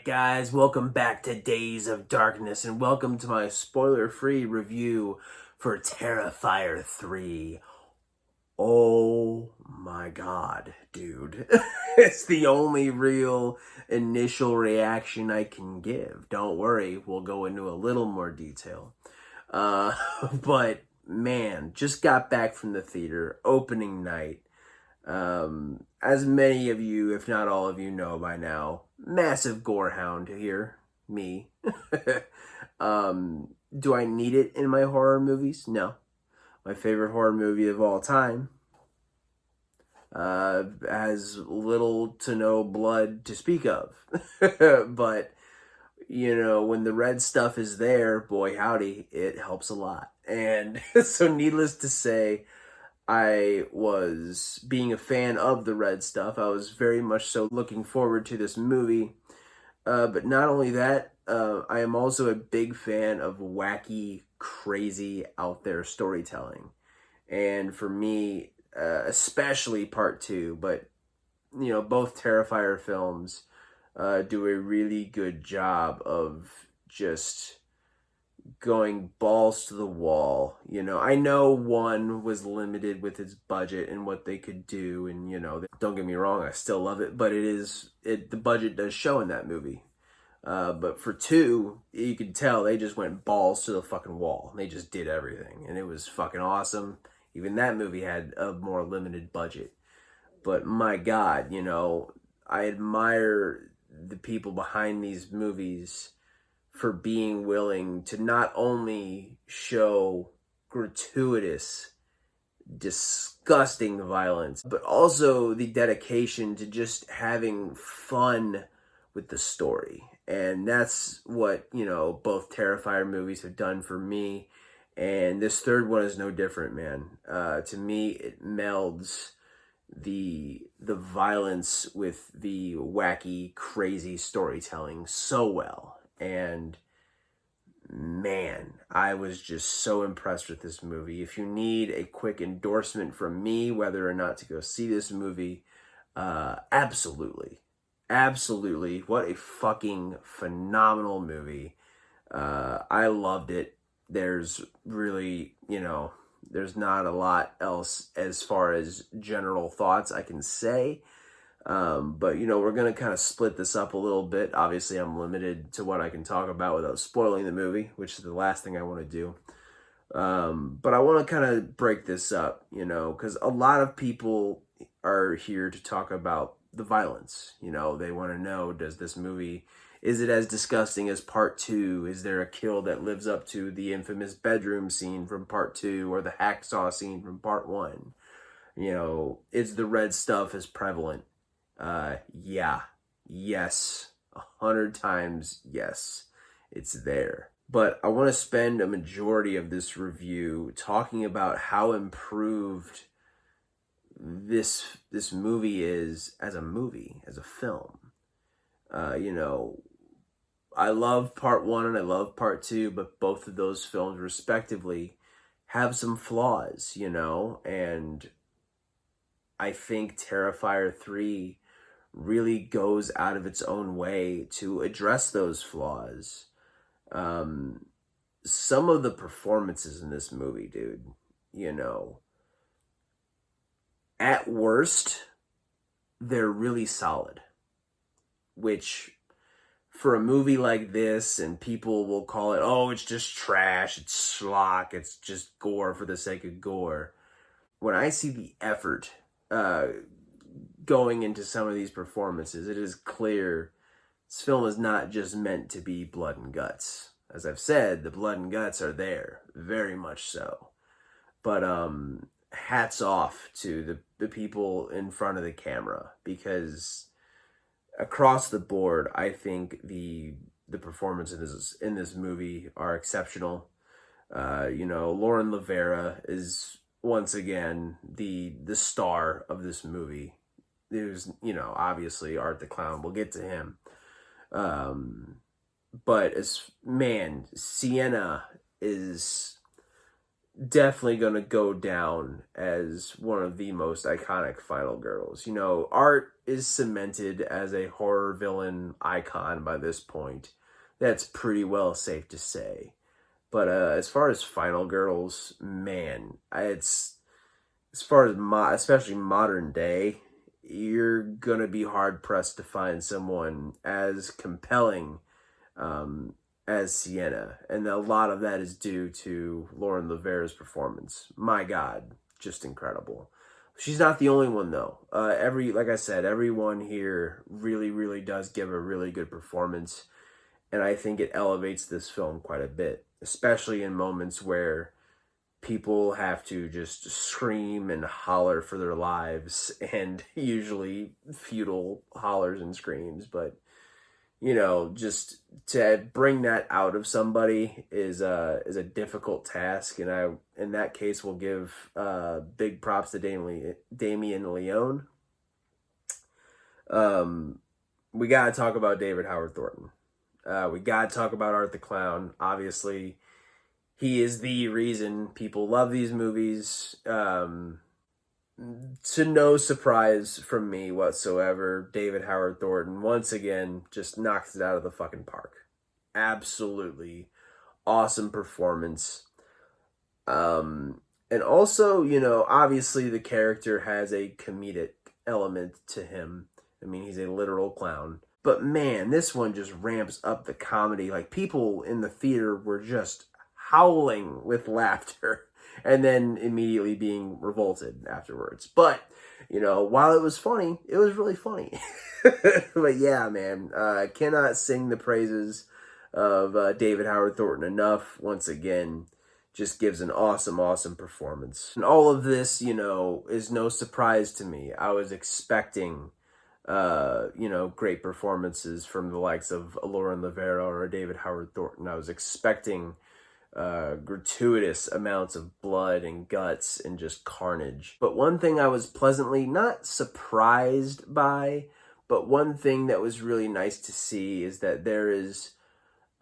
guys, welcome back to Days of Darkness, and welcome to my spoiler-free review for Terrifier 3. Oh my god, dude. It's the only real initial reaction I can give. Don't worry, we'll go into a little more detail. But man, just got back from the theater, opening night. As many of you, if not all of you, know by now, massive gore hound here, me. Do I need it in my horror movies? No. My favorite horror movie of all time has little to no blood to speak of. But, you know, when the red stuff is there, boy howdy, it helps a lot. And so needless to say, I was being a fan of the red stuff. I was very much so looking forward to this movie. But not only that, I am also a big fan of wacky, crazy, out there storytelling. And for me, especially part 2, but, you know, both Terrifier films do a really good job of just going balls to the wall. You know, I know one was limited with its budget and what they could do, and you know, don't get me wrong, I still love it, but the budget does show in that movie. But for 2, you could tell they just went balls to the fucking wall. They just did everything, and it was fucking awesome. Even that movie had a more limited budget. But my God, you know, I admire the people behind these movies for being willing to not only show gratuitous, disgusting violence, but also the dedication to just having fun with the story. And that's what, you know, both Terrifier movies have done for me. And this third one is no different, man. To me, it melds the violence with the wacky, crazy storytelling so well. And man, I was just so impressed with this movie. If you need a quick endorsement from me whether or not to go see this movie, absolutely. Absolutely. What a fucking phenomenal movie. I loved it. There's really, you know, there's not a lot else as far as general thoughts I can say. But, you know, we're going to kind of split this up a little bit. Obviously, I'm limited to what I can talk about without spoiling the movie, which is the last thing I want to do. But I want to kind of break this up, you know, because a lot of people are here to talk about the violence. You know, they want to know, does this movie, is it as disgusting as part 2? Is there a kill that lives up to the infamous bedroom scene from part 2 or the hacksaw scene from part 1? You know, is the red stuff as prevalent? Yeah, yes, 100 times yes, it's there. But I want to spend a majority of this review talking about how improved this movie is as a movie, as a film. You know, I love part 1 and I love part 2, but both of those films respectively have some flaws, you know, and I think Terrifier 3 really goes out of its own way to address those flaws. Some of the performances in this movie, dude, you know, at worst, they're really solid. Which, for a movie like this, and people will call it, oh, it's just trash, it's schlock, it's just gore for the sake of gore. When I see the effort going into some of these performances, it is clear this film is not just meant to be blood and guts. As I've said, the blood and guts are there, very much so. But hats off to the people in front of the camera, because across the board, I think the performances in this movie are exceptional. You know, Lauren Lavera is once again the star of this movie. There's, you know, obviously Art the Clown, we'll get to him. But man, Sienna is definitely going to go down as one of the most iconic final girls. You know, Art is cemented as a horror villain icon by this point. That's pretty well safe to say. But as far as final girls, man, it's as far as especially modern day, you're gonna be hard pressed to find someone as compelling um, as Sienna, and a lot of that is due to Lauren Lavera's performance. My God, just incredible. She's not the only one though. Like I said, everyone here really, really does give a really good performance, and I think it elevates this film quite a bit, especially in moments where people have to just scream and holler for their lives, and usually futile hollers and screams. But you know, just to bring that out of somebody is a difficult task, and I in that case will give big props to Damien Leone. Um, we gotta talk about David Howard Thornton. We gotta talk about Art the Clown. Obviously, he is the reason people love these movies. To no surprise from me whatsoever, David Howard Thornton once again just knocks it out of the fucking park. Absolutely awesome performance. And also, you know, obviously the character has a comedic element to him. I mean, he's a literal clown. But man, this one just ramps up the comedy. Like, people in the theater were just howling with laughter and then immediately being revolted afterwards. But, you know, while it was funny, it was really funny. But yeah, man, I cannot sing the praises of David Howard Thornton enough. Once again, just gives an awesome, awesome performance. And all of this, you know, is no surprise to me. I was expecting you know, great performances from the likes of Lauren Lavera or David Howard Thornton. I was expecting gratuitous amounts of blood and guts and just carnage. But one thing I was pleasantly not surprised by, but one thing that was really nice to see is that there is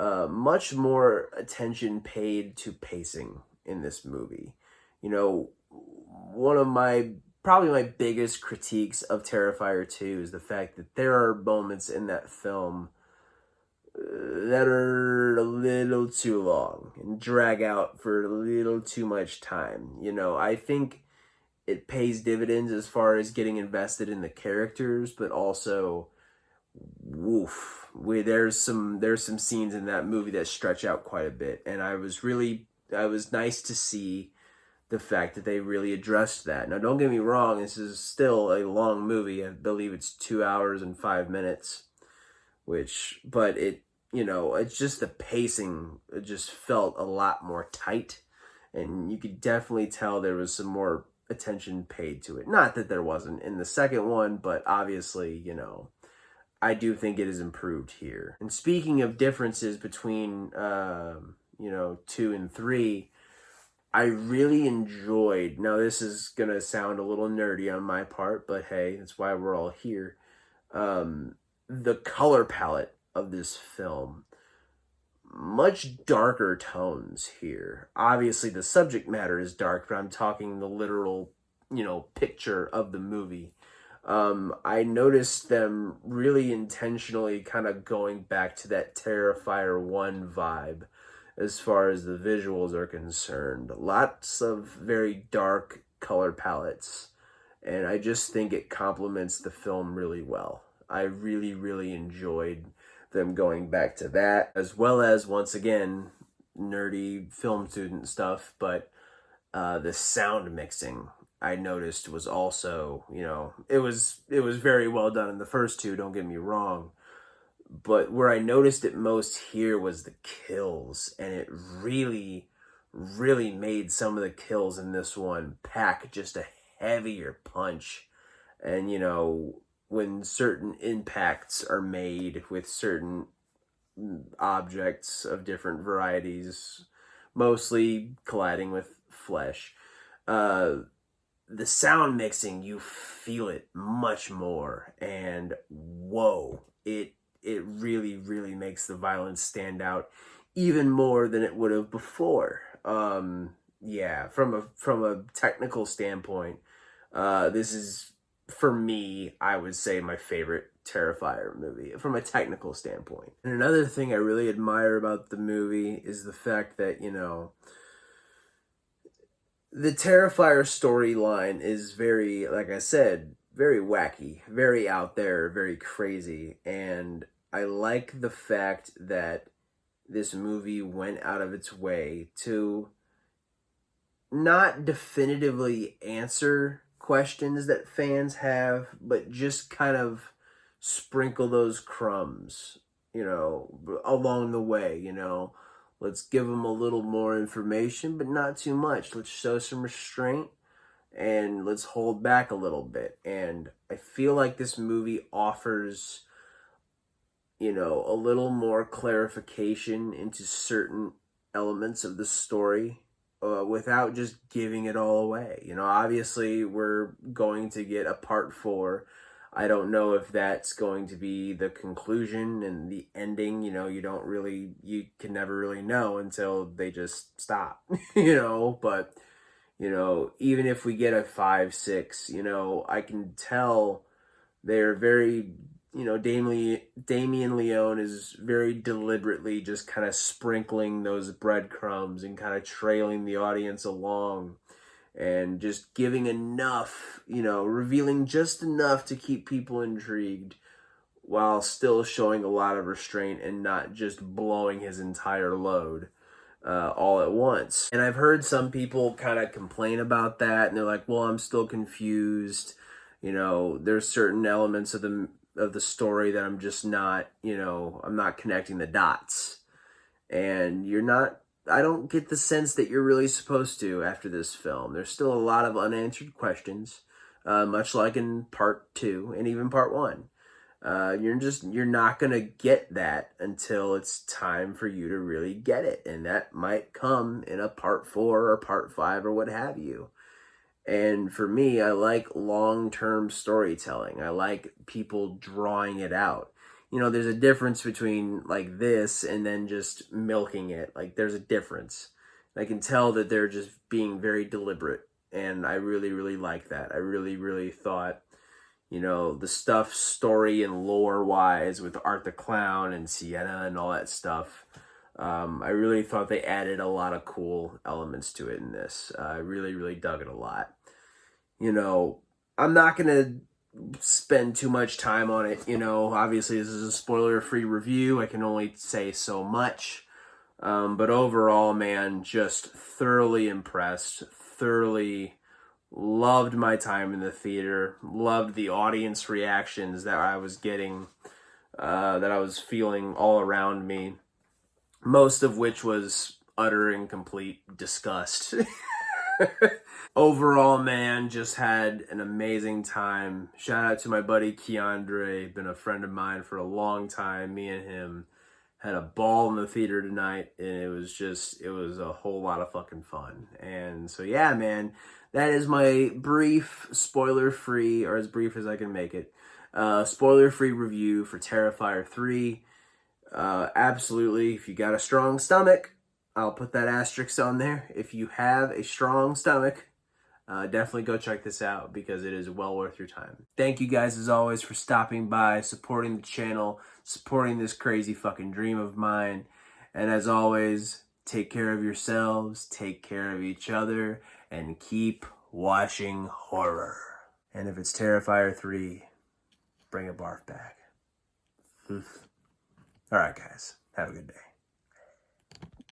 much more attention paid to pacing in this movie. You know, one of my probably my biggest critiques of Terrifier 2 is the fact that there are moments in that film that are a little too long and drag out for a little too much time. You know, I think it pays dividends as far as getting invested in the characters, but also, woof, there's some scenes in that movie that stretch out quite a bit, and I was nice to see the fact that they really addressed that. Now, don't get me wrong, this is still a long movie. I believe it's 2 hours and 5 minutes, but it, you know, it's just the pacing, it just felt a lot more tight, and you could definitely tell there was some more attention paid to it. Not that there wasn't in the second one, but obviously, you know, I do think it is improved here. And speaking of differences between, you know, 2 and 3, I really enjoyed, now this is going to sound a little nerdy on my part, but hey, that's why we're all here. The color palette of this film, much darker tones here. Obviously the subject matter is dark, but I'm talking the literal, you know, picture of the movie. I noticed them really intentionally kind of going back to that Terrifier 1 vibe as far as the visuals are concerned. Lots of very dark color palettes, and I just think it complements the film really well. I really, really enjoyed them going back to that, as well as, once again, nerdy film student stuff, but the sound mixing I noticed was also, you know, it was very well done in the first two, don't get me wrong. But where I noticed it most here was the kills, and it really, really made some of the kills in this one pack just a heavier punch. And, you know, when certain impacts are made with certain objects of different varieties, mostly colliding with flesh, the sound mixing, you feel it much more, and whoa, it really, really makes the violence stand out even more than it would have before. yeah, from a technical standpoint, this is, for me, I would say my favorite Terrifier movie from a technical standpoint. And another thing I really admire about the movie is the fact that, you know, the Terrifier storyline is very, like I said, very wacky, very out there, very crazy. And I like the fact that this movie went out of its way to not definitively answer questions that fans have, but just kind of sprinkle those crumbs, you know, along the way, you know. Let's give them a little more information, but not too much. Let's show some restraint and let's hold back a little bit. And I feel like this movie offers, you know, a little more clarification into certain elements of the story without just giving it all away. You know, obviously, we're going to get a part four. I don't know if that's going to be the conclusion and the ending. You know, you can never really know until they just stop, you know, but, you know, even if we get a 5, 6, you know, I can tell they're very, you know, Damien Leone is very deliberately just kind of sprinkling those breadcrumbs and kind of trailing the audience along and just giving enough, you know, revealing just enough to keep people intrigued while still showing a lot of restraint and not just blowing his entire load all at once. And I've heard some people kind of complain about that, and they're like, well, I'm still confused. You know, there's certain elements of the story that I'm just not, you know, I'm not connecting the dots. And you're not, I don't get the sense that you're really supposed to after this film. There's still a lot of unanswered questions, much like in part 2 and even part 1. You're not going to get that until it's time for you to really get it. And that might come in a part 4 or part 5 or what have you. And for me, I like long-term storytelling. I like people drawing it out. You know, there's a difference between like this and then just milking it. Like there's a difference. I can tell that they're just being very deliberate. And I really, really like that. I really, really thought, you know, the stuff story and lore wise with Art the Clown and Sienna and all that stuff. I really thought they added a lot of cool elements to it in this. I really, really dug it a lot. You know, I'm not going to spend too much time on it. You know, obviously this is a spoiler-free review. I can only say so much. But overall, man, just thoroughly impressed, thoroughly loved my time in the theater, loved the audience reactions that I was getting, that I was feeling all around me, most of which was utter and complete disgust. Overall, man, just had an amazing time. Shout out to my buddy Keandre, been a friend of mine for a long time. Me and him had a ball in the theater tonight, and it was a whole lot of fucking fun. And so, yeah, man, that is my brief, spoiler-free, or as brief as I can make it, spoiler-free review for Terrifier 3. Absolutely, if you got a strong stomach, I'll put that asterisk on there. If you have a strong stomach, definitely go check this out because it is well worth your time. Thank you guys as always for stopping by, supporting the channel, supporting this crazy fucking dream of mine. And as always, take care of yourselves, take care of each other, and keep watching horror. And if it's Terrifier 3, bring a barf bag. Alright guys, have a good day.